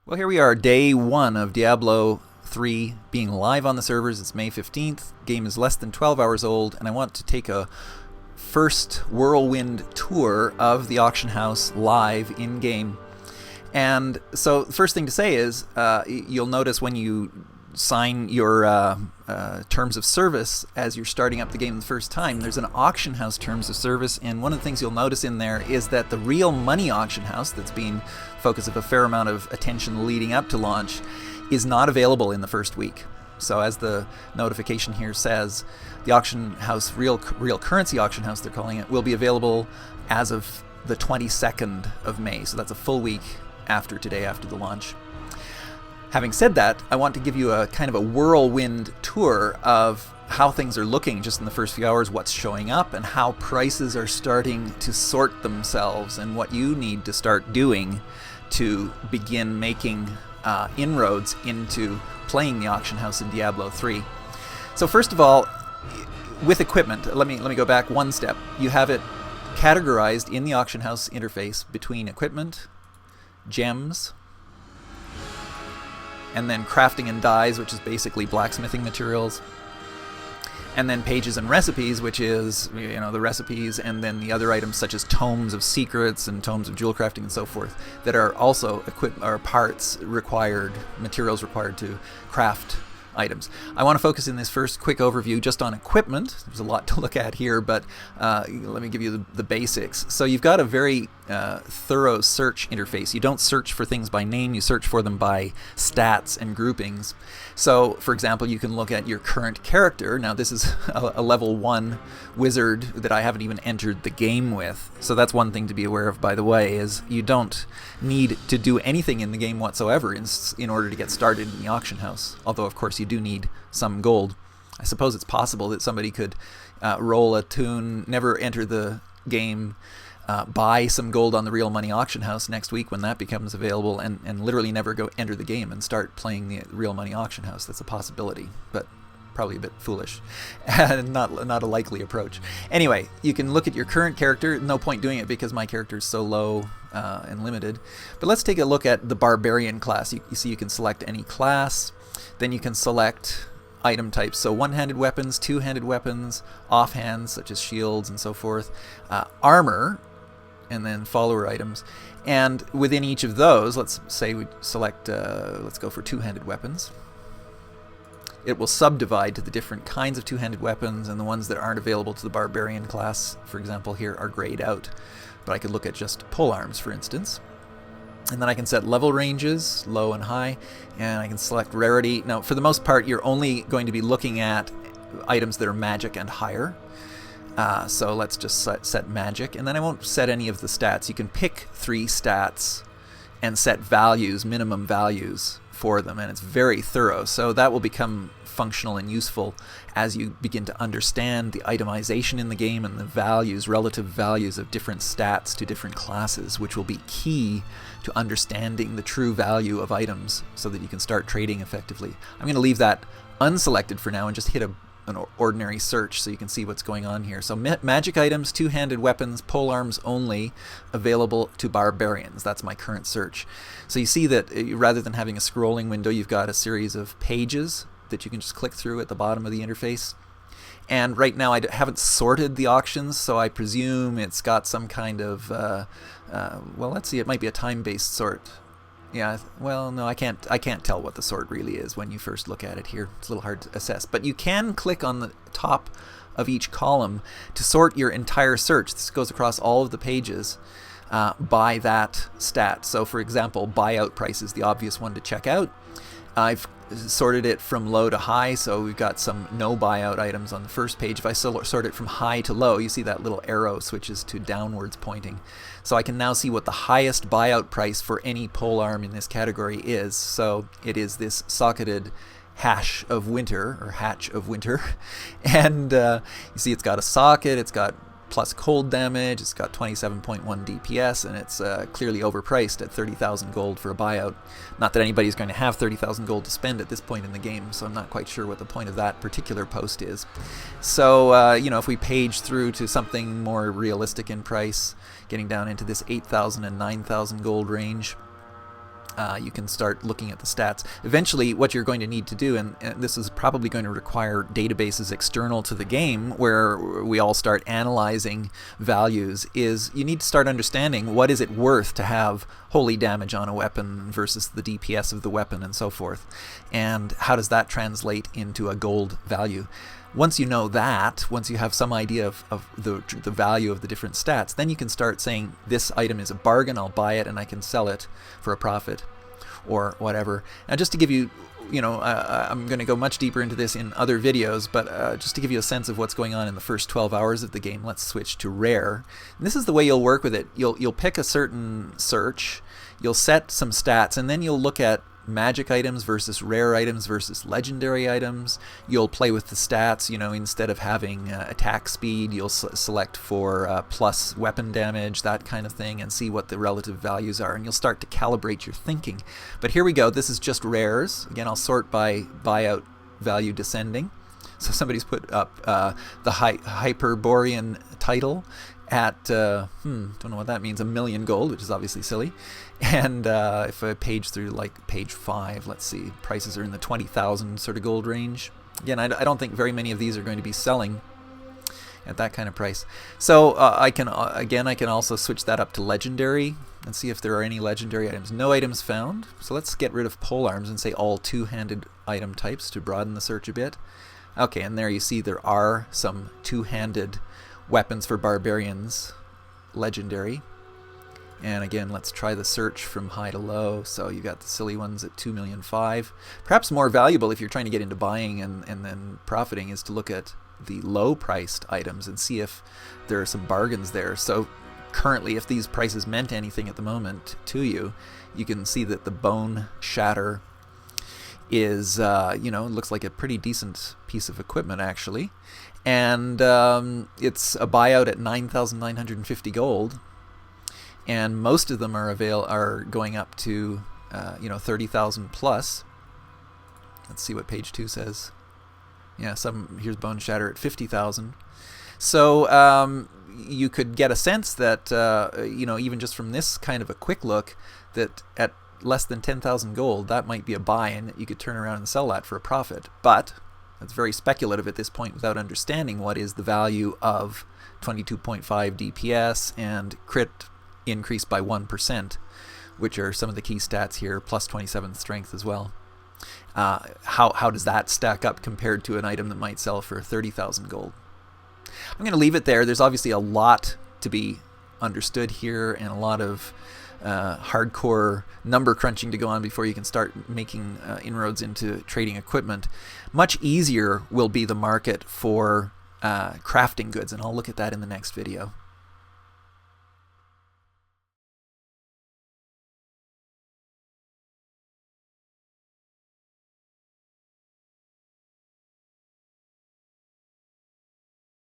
Well, here we are, day one of Diablo 3 being live on the servers. It's May 15th. Game is less than 12 hours old, and I want to take a first whirlwind tour of the auction house live in game. And so the first thing to say is you'll notice when you sign your terms of service as you're starting up the game the first time, there's an auction house terms of service, and one of the things you'll notice in there is that the real money auction house that's been focus of a fair amount of attention leading up to launch is not available in the first week. So as the notification here says, the auction house, real currency auction house they're calling it, will be available as of the 22nd of May. So that's a full week after today, after the launch. Having said that, I want to give you a kind of a whirlwind tour of how things are looking just in the first few hours, what's showing up, and how prices are starting to sort themselves, and what you need to start doing to begin making inroads into playing the auction house in Diablo 3. So first of all, with equipment, let me go back one step. You have it categorized in the auction house interface between equipment, gems, and then crafting and dyes, which is basically blacksmithing materials, and then pages and recipes, which is the recipes, and then the other items such as tomes of secrets and tomes of jewel crafting and so forth that are also parts required, materials required to craft items. I want to focus in this first quick overview just on equipment. There's a lot to look at here, but let me give you the basics. So you've got a very thorough search interface. You don't search for things by name, you search for them by stats and groupings. So, for example, you can look at your current character. Now, this is a level 1 wizard that I haven't even entered the game with. So that's one thing to be aware of, by the way, is you don't need to do anything in the game whatsoever in order to get started in the auction house. Although, of course, you do need some gold. I suppose it's possible that somebody could roll a tune, never enter the game, buy some gold on the real money auction house next week when that becomes available, and literally never go enter the game and start playing the real money auction house. That's a possibility, but probably a bit foolish and not a likely approach. Anyway, you can look at your current character. No point doing it because my character is so low and limited. But let's take a look at the barbarian class. You see you can select any class. Then you can select item types, so one-handed weapons, two-handed weapons, offhands such as shields and so forth, armor, and then follower items. And within each of those, let's say we select, let's go for two-handed weapons. It will subdivide to the different kinds of two-handed weapons, and the ones that aren't available to the barbarian class, for example, here are grayed out. But I could look at just polearms, for instance. And then I can set level ranges, low and high, and I can select rarity. Now, for the most part, you're only going to be looking at items that are magic and higher. So let's just set magic, and then I won't set any of the stats. You can pick 3 stats and set values, minimum values for them, and it's very thorough. So that will become functional and useful as you begin to understand the itemization in the game and the values, relative values of different stats to different classes, which will be key to understanding the true value of items so that you can start trading effectively. I'm going to leave that unselected for now and just hit an ordinary search so you can see what's going on here. So magic items, two-handed weapons, polearms only, available to barbarians. That's my current search. So you see that rather than having a scrolling window, you've got a series of pages that you can just click through at the bottom of the interface. And right now I haven't sorted the auctions, so I presume it's got some kind of, well, let's see, it might be a time-based sort. Yeah, well, no, I can't tell what the sort really is when you first look at it here. It's a little hard to assess. But you can click on the top of each column to sort your entire search. This goes across all of the pages by that stat. So, for example, buyout price is the obvious one to check out. I've sorted it from low to high, so we've got some no buyout items on the first page. If I sort it from high to low, you see that little arrow switches to downwards pointing. So I can now see what the highest buyout price for any polearm in this category is. So it is this socketed hatch of winter, and you see it's got a socket, it's got plus cold damage, it's got 27.1 DPS, and it's clearly overpriced at 30,000 gold for a buyout. Not that anybody's going to have 30,000 gold to spend at this point in the game, so I'm not quite sure what the point of that particular post is. So, if we page through to something more realistic in price, getting down into this 8,000 and 9,000 gold range, you can start looking at the stats. Eventually, what you're going to need to do, and this is probably going to require databases external to the game where we all start analyzing values, is you need to start understanding what is it worth to have holy damage on a weapon versus the DPS of the weapon and so forth. And how does that translate into a gold value? Once you know that, once you have some idea of the value of the different stats, then you can start saying, this item is a bargain, I'll buy it and I can sell it for a profit or whatever. Now, just to give you, I'm going to go much deeper into this in other videos, but just to give you a sense of what's going on in the first 12 hours of the game, let's switch to rare. And this is the way you'll work with it. You'll pick a certain search, you'll set some stats, and then you'll look at magic items versus rare items versus legendary items. You'll play with the stats, instead of having attack speed, you'll select for plus weapon damage, that kind of thing, and see what the relative values are, and you'll start to calibrate your thinking. But here we go, this is just rares. Again, I'll sort by buyout value descending. So somebody's put up the Hyperborean title at, don't know what that means, 1 million gold, which is obviously silly. And if I page through like page 5, let's see, prices are in the 20,000 sort of gold range. Again, I don't think very many of these are going to be selling at that kind of price. So I can also switch that up to legendary and see if there are any legendary items. No items found. So let's get rid of polearms and say all two-handed item types to broaden the search a bit. Okay, and there you see there are some two-handed weapons for barbarians, legendary. And again, let's try the search from high to low. So you got the silly ones at 2,000,005. Perhaps more valuable if you're trying to get into buying and then profiting is to look at the low-priced items and see if there are some bargains there. So currently, if these prices meant anything at the moment to you, you can see that the Bone Shatter is, looks like a pretty decent piece of equipment, actually. And it's a buyout at 9,950 gold. And most of them are going up to 30,000 plus. Let's see what page 2 says. Yeah, here's Bone Shatter at 50,000. So you could get a sense that even just from this kind of a quick look, that at less than 10,000 gold, that might be a buy, and you could turn around and sell that for a profit. But that's very speculative at this point without understanding what is the value of 22.5 DPS and crit increased by 1%, which are some of the key stats here, plus 27 strength as well. How does that stack up compared to an item that might sell for 30,000 gold? I'm going to leave it there. There's obviously a lot to be understood here and a lot of hardcore number crunching to go on before you can start making inroads into trading equipment. Much easier will be the market for crafting goods, and I'll look at that in the next video.